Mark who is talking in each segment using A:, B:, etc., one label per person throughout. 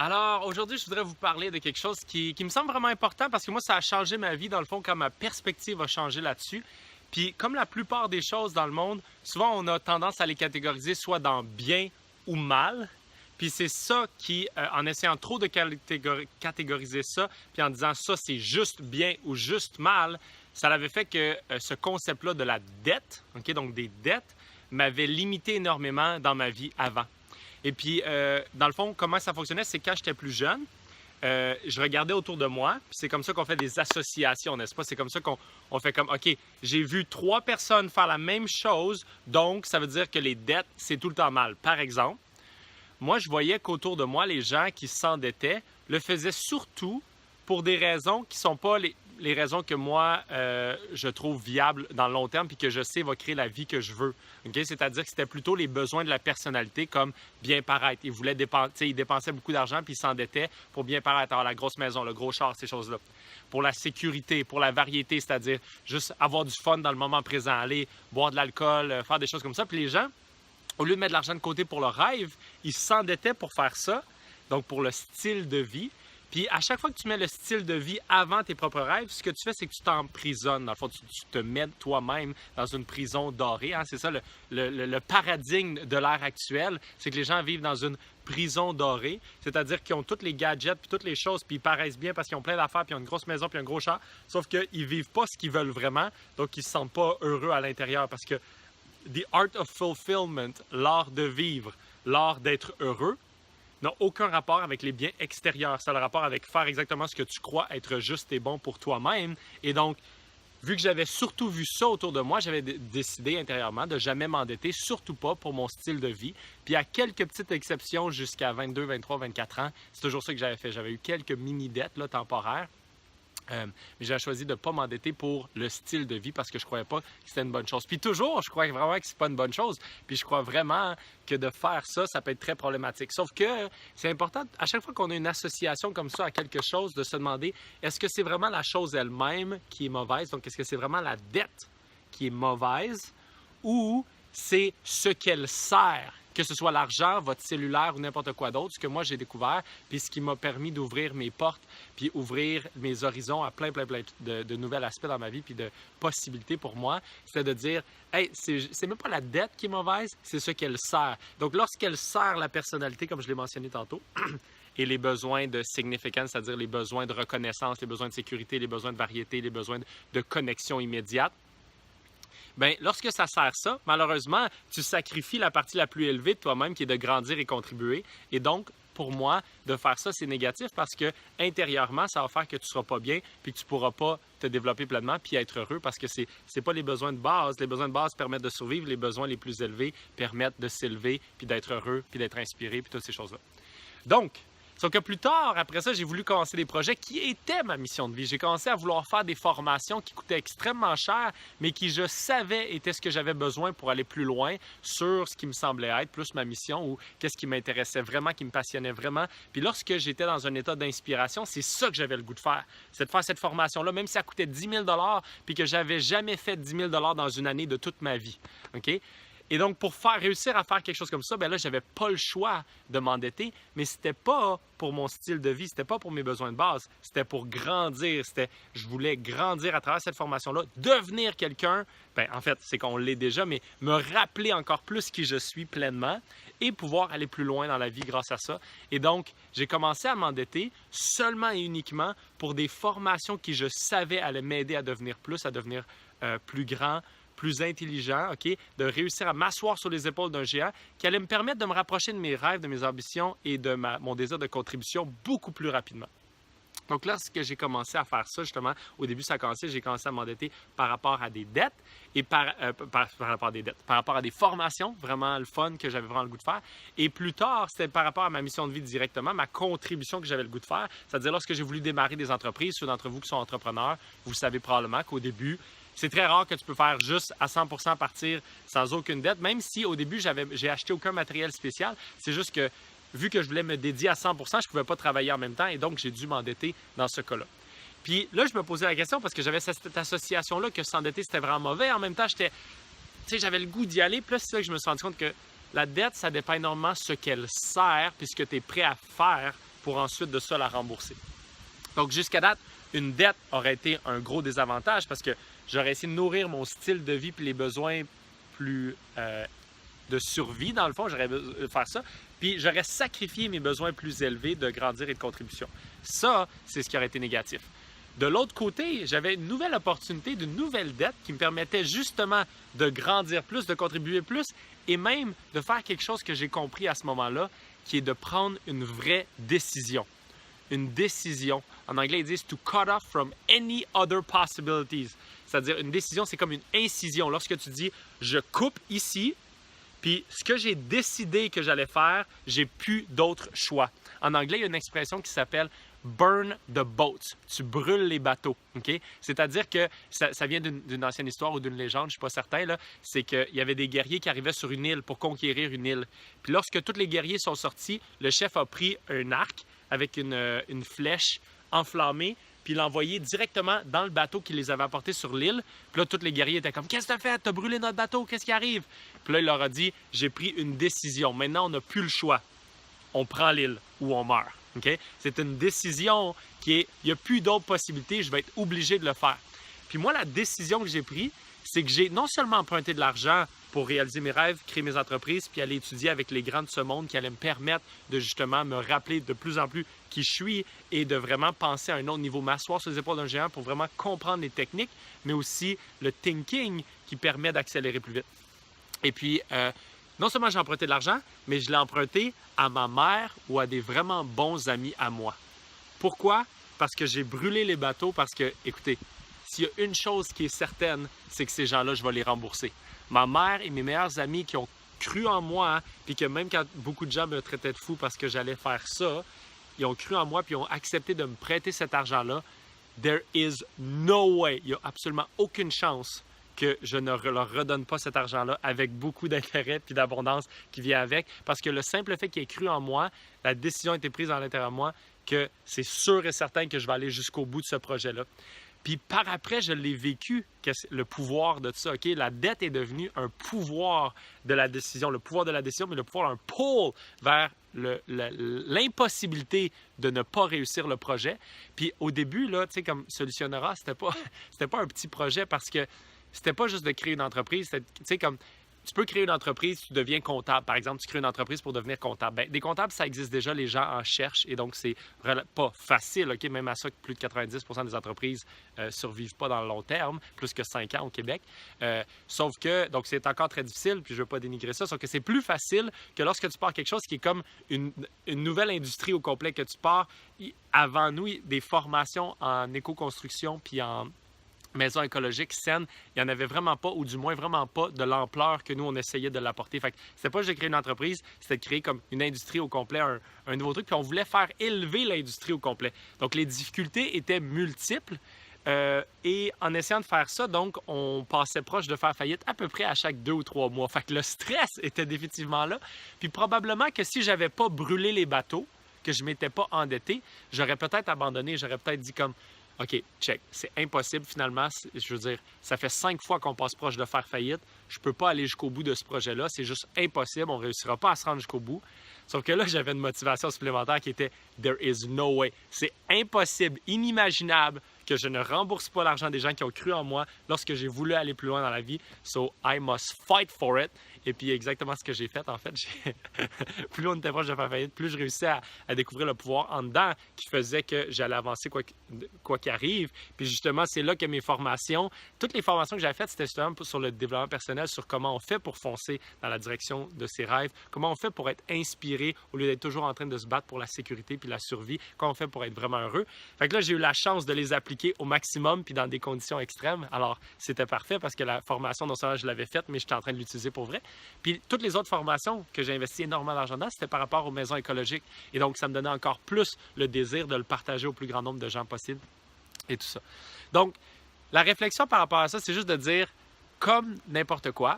A: Alors, aujourd'hui, je voudrais vous parler de quelque chose qui me semble vraiment important parce que moi, ça a changé ma vie, dans le fond, quand ma perspective a changé là-dessus. Puis, comme la plupart des choses dans le monde, souvent, on a tendance à les catégoriser soit dans bien ou mal. Puis, c'est ça qui, en essayant trop de catégoriser ça, puis en disant ça, c'est juste bien ou juste mal, ça avait fait que ce concept-là de la dette, OK, donc des dettes, m'avait limité énormément dans ma vie avant. Et puis, dans le fond, comment ça fonctionnait, c'est quand j'étais plus jeune, je regardais autour de moi, puis c'est comme ça qu'on fait des associations, n'est-ce pas? C'est comme ça qu'on fait comme, OK, j'ai vu 3 personnes faire la même chose, donc ça veut dire que les dettes, c'est tout le temps mal. Par exemple, moi, je voyais qu'autour de moi, les gens qui s'endettaient le faisaient surtout pour des raisons qui ne sont pas les raisons que moi, je trouve viables dans le long terme puis que je sais va créer la vie que je veux. Okay? C'est-à-dire que c'était plutôt les besoins de la personnalité comme bien paraître. Ils voulaient dépenser, ils dépensaient beaucoup d'argent puis ils s'endettaient pour bien paraître. Alors, la grosse maison, le gros char, ces choses-là. Pour la sécurité, pour la variété, c'est-à-dire juste avoir du fun dans le moment présent, aller boire de l'alcool, faire des choses comme ça. Puis les gens, au lieu de mettre de l'argent de côté pour leur rêve, ils s'endettaient pour faire ça, donc pour le style de vie. Puis à chaque fois que tu mets le style de vie avant tes propres rêves, ce que tu fais, c'est que tu t'emprisonnes. Dans le fond, tu te mets toi-même dans une prison dorée. Hein? C'est ça le paradigme de l'ère actuelle, c'est que les gens vivent dans une prison dorée, c'est-à-dire qu'ils ont tous les gadgets, puis toutes les choses, puis ils paraissent bien parce qu'ils ont plein d'affaires, puis ils ont une grosse maison, puis un gros char, sauf qu'ils ne vivent pas ce qu'ils veulent vraiment, donc ils ne se sentent pas heureux à l'intérieur parce que the art of fulfillment, l'art de vivre, l'art d'être heureux, n'a aucun rapport avec les biens extérieurs. Ça a le rapport avec faire exactement ce que tu crois être juste et bon pour toi-même. Et donc, vu que j'avais surtout vu ça autour de moi, j'avais décidé intérieurement de jamais m'endetter, surtout pas pour mon style de vie. Puis à quelques petites exceptions jusqu'à 22, 23, 24 ans, c'est toujours ça que j'avais fait. J'avais eu quelques mini-dettes là, temporaires. Mais j'ai choisi de ne pas m'endetter pour le style de vie parce que je ne croyais pas que c'était une bonne chose. Puis toujours, je crois vraiment que ce n'est pas une bonne chose. Puis je crois vraiment que de faire ça, ça peut être très problématique. Sauf que c'est important, à chaque fois qu'on a une association comme ça à quelque chose, de se demander est-ce que c'est vraiment la chose elle-même qui est mauvaise? Donc, est-ce que c'est vraiment la dette qui est mauvaise ou c'est ce qu'elle sert? Que ce soit l'argent, votre cellulaire ou n'importe quoi d'autre, ce que moi j'ai découvert, puis ce qui m'a permis d'ouvrir mes portes, puis ouvrir mes horizons à plein de nouveaux aspects dans ma vie, puis de possibilités pour moi, c'était de dire, hey, c'est même pas la dette qui est mauvaise, c'est ce qu'elle sert. Donc lorsqu'elle sert la personnalité, comme je l'ai mentionné tantôt, et les besoins de significance, c'est-à-dire les besoins de reconnaissance, les besoins de sécurité, les besoins de variété, les besoins de connexion immédiate, bien, lorsque ça sert ça, malheureusement, tu sacrifies la partie la plus élevée de toi-même qui est de grandir et contribuer. Et donc, pour moi, de faire ça, c'est négatif parce que intérieurement, ça va faire que tu ne seras pas bien puis que tu ne pourras pas te développer pleinement puis être heureux parce que c'est pas les besoins de base. Les besoins de base permettent de survivre. Les besoins les plus élevés permettent de s'élever puis d'être heureux puis d'être inspiré puis toutes ces choses-là. Donc, sauf que plus tard, après ça, j'ai voulu commencer des projets qui étaient ma mission de vie. J'ai commencé à vouloir faire des formations qui coûtaient extrêmement cher, mais qui, je savais, étaient ce que j'avais besoin pour aller plus loin sur ce qui me semblait être plus ma mission ou qu'est-ce qui m'intéressait vraiment, qui me passionnait vraiment. Puis lorsque j'étais dans un état d'inspiration, c'est ça que j'avais le goût de faire. C'est de faire cette formation-là, même si ça coûtait 10 000 puis que j'avais jamais fait 10 000 dans une année de toute ma vie. OK? Et donc, pour réussir à faire quelque chose comme ça, bien là, je n'avais pas le choix de m'endetter, mais ce n'était pas pour mon style de vie, ce n'était pas pour mes besoins de base, c'était pour grandir. Je voulais grandir à travers cette formation-là, devenir quelqu'un, bien, en fait, c'est qu'on l'est déjà, mais me rappeler encore plus qui je suis pleinement et pouvoir aller plus loin dans la vie grâce à ça. Et donc, j'ai commencé à m'endetter seulement et uniquement pour des formations qui, je savais, allaient m'aider à devenir plus, à devenir plus grand, plus intelligent, OK, de réussir à m'asseoir sur les épaules d'un géant qui allait me permettre de me rapprocher de mes rêves, de mes ambitions et de mon désir de contribution beaucoup plus rapidement. Donc, lorsque j'ai commencé à faire ça, justement, au début, ça a commencé, j'ai commencé à m'endetter par rapport à des dettes et par rapport à des formations, vraiment le fun que j'avais vraiment le goût de faire. Et plus tard, c'était par rapport à ma mission de vie directement, ma contribution que j'avais le goût de faire. C'est-à-dire, lorsque j'ai voulu démarrer des entreprises, ceux d'entre vous qui sont entrepreneurs, vous savez probablement qu'au début, c'est très rare que tu peux faire juste à 100% partir sans aucune dette, même si au début, j'ai acheté aucun matériel spécial. C'est juste que, vu que je voulais me dédier à 100%, je ne pouvais pas travailler en même temps et donc j'ai dû m'endetter dans ce cas-là. Puis là, je me posais la question parce que j'avais cette association-là que s'endetter, c'était vraiment mauvais. En même temps, j'avais le goût d'y aller. Puis là, c'est là que je me suis rendu compte que la dette, ça dépend énormément de ce qu'elle sert puis ce que tu es prêt à faire pour ensuite de ça la rembourser. Donc, jusqu'à date, une dette aurait été un gros désavantage parce que j'aurais essayé de nourrir mon style de vie puis les besoins plus de survie, dans le fond, j'aurais faire ça. Puis, j'aurais sacrifié mes besoins plus élevés de grandir et de contribution. Ça, c'est ce qui aurait été négatif. De l'autre côté, j'avais une nouvelle opportunité d'une nouvelle dette qui me permettait justement de grandir plus, de contribuer plus et même de faire quelque chose que j'ai compris à ce moment-là, qui est de prendre une vraie décision. Une décision. En anglais, ils disent « to cut off from any other possibilities ». C'est-à-dire, une décision, c'est comme une incision. Lorsque tu dis « je coupe ici », puis ce que j'ai décidé que j'allais faire, j'ai plus d'autres choix. En anglais, il y a une expression qui s'appelle burn the boats. Tu brûles les bateaux. Okay? C'est-à-dire que ça vient d'une ancienne histoire ou d'une légende, je ne suis pas certain. C'est qu'il y avait des guerriers qui arrivaient sur une île pour conquérir une île. Puis lorsque tous les guerriers sont sortis, le chef a pris un arc avec une flèche enflammée, puis l'a envoyé directement dans le bateau qui les avait apportés sur l'île. Puis là, tous les guerriers étaient comme « Qu'est-ce que tu as fait? Tu as brûlé notre bateau, qu'est-ce qui arrive? » Puis là, il leur a dit « J'ai pris une décision. Maintenant, on n'a plus le choix. On prend l'île ou on meurt. » Okay? C'est une décision qui est, il n'y a plus d'autres possibilités, je vais être obligé de le faire. Puis moi, la décision que j'ai prise, c'est que j'ai non seulement emprunté de l'argent pour réaliser mes rêves, créer mes entreprises, puis aller étudier avec les grands de ce monde qui allaient me permettre de justement me rappeler de plus en plus qui je suis et de vraiment penser à un autre niveau, m'asseoir sur les épaules d'un géant pour vraiment comprendre les techniques, mais aussi le thinking qui permet d'accélérer plus vite. Et puis, non seulement j'ai emprunté de l'argent, mais je l'ai emprunté à ma mère ou à des vraiment bons amis à moi. Pourquoi? Parce que j'ai brûlé les bateaux, parce que, écoutez, s'il y a une chose qui est certaine, c'est que ces gens-là, je vais les rembourser. Ma mère et mes meilleurs amis qui ont cru en moi, puis que même quand beaucoup de gens me traitaient de fou parce que j'allais faire ça, ils ont cru en moi puis ils ont accepté de me prêter cet argent-là. There is no way, il n'y a absolument aucune chance que je ne leur redonne pas cet argent-là avec beaucoup d'intérêt puis d'abondance qui vient avec. Parce que le simple fait qu'ils aient cru en moi, la décision a été prise à l'intérieur de moi que c'est sûr et certain que je vais aller jusqu'au bout de ce projet-là. Puis par après, je l'ai vécu, le pouvoir de ça. Okay? La dette est devenue un pouvoir de la décision. Le pouvoir de la décision, mais le pouvoir d'un pull vers l'impossibilité de ne pas réussir le projet. Puis au début, là, tu sais, comme Solutionnera, c'était pas un petit projet parce que c'était pas juste de créer une entreprise. Tu sais, comme tu peux créer une entreprise, tu deviens comptable. Par exemple, tu crées une entreprise pour devenir comptable. Bien, des comptables, ça existe déjà, les gens en cherchent et donc c'est pas facile. Okay? Même à ça, que plus de 90% des entreprises ne survivent pas dans le long terme, plus que 5 ans au Québec. Sauf que, donc c'est encore très difficile, puis je ne veux pas dénigrer ça, sauf que c'est plus facile que lorsque tu pars quelque chose qui est comme une nouvelle industrie au complet que tu pars. Avant nous, des formations en éco-construction puis en maison écologique saine, il n'y en avait vraiment pas, ou du moins vraiment pas de l'ampleur que nous, on essayait de l'apporter. Fait que c'était pas juste de créer une entreprise, c'était de créer comme une industrie au complet, un nouveau truc, puis on voulait faire élever l'industrie au complet. Donc, les difficultés étaient multiples, et en essayant de faire ça, donc, on passait proche de faire faillite à peu près à chaque 2 ou 3 mois. Fait que le stress était définitivement là. Puis probablement que si j'avais pas brûlé les bateaux, que je m'étais pas endetté, j'aurais peut-être abandonné, j'aurais peut-être dit comme OK, check, c'est impossible finalement. Je veux dire, ça fait 5 fois qu'on passe proche de faire faillite. Je ne peux pas aller jusqu'au bout de ce projet-là. C'est juste impossible. On ne réussira pas à se rendre jusqu'au bout. Sauf que là, j'avais une motivation supplémentaire qui était « There is no way ». C'est impossible, inimaginable que je ne rembourse pas l'argent des gens qui ont cru en moi lorsque j'ai voulu aller plus loin dans la vie. So, I must fight for it. Et puis, exactement ce que j'ai fait, en fait. Plus on était proche de faire faillite, plus je réussissais à découvrir le pouvoir en dedans qui faisait que j'allais avancer quoi qu'il arrive. Puis justement, c'est là que mes formations, toutes les formations que j'avais faites, c'était justement sur le développement personnel, sur comment on fait pour foncer dans la direction de ses rêves, comment on fait pour être inspiré au lieu d'être toujours en train de se battre pour la sécurité puis la survie, comment on fait pour être vraiment heureux. Fait que là, j'ai eu la chance de les appliquer au maximum puis dans des conditions extrêmes. Alors, c'était parfait parce que la formation, non seulement je l'avais faite, mais j'étais en train de l'utiliser pour vrai. Puis toutes les autres formations que j'ai investi énormément d'argent dans, c'était par rapport aux maisons écologiques. Et donc, ça me donnait encore plus le désir de le partager au plus grand nombre de gens possible et tout ça. Donc, la réflexion par rapport à ça, c'est juste de dire, comme n'importe quoi,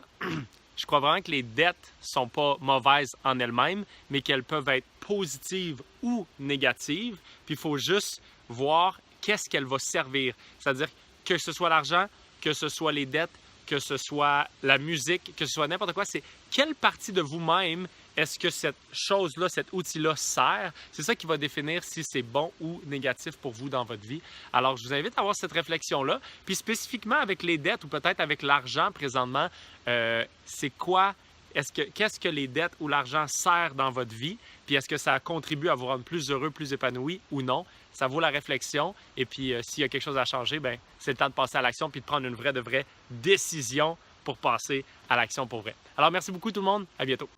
A: je crois vraiment que les dettes ne sont pas mauvaises en elles-mêmes, mais qu'elles peuvent être positives ou négatives. Puis il faut juste voir qu'est-ce qu'elle va servir. C'est-à-dire que ce soit l'argent, que ce soit les dettes, que ce soit la musique, que ce soit n'importe quoi, c'est quelle partie de vous-même est-ce que cette chose-là, cet outil-là sert? C'est ça qui va définir si c'est bon ou négatif pour vous dans votre vie. Alors, je vous invite à avoir cette réflexion-là. Puis spécifiquement avec les dettes ou peut-être avec l'argent présentement, c'est quoi? Qu'est-ce que les dettes ou l'argent sert dans votre vie? Puis est-ce que ça contribue à vous rendre plus heureux, plus épanoui ou non? Ça vaut la réflexion. Et puis, s'il y a quelque chose à changer, bien, c'est le temps de passer à l'action puis de prendre une vraie décision pour passer à l'action pour vrai. Alors, merci beaucoup tout le monde. À bientôt.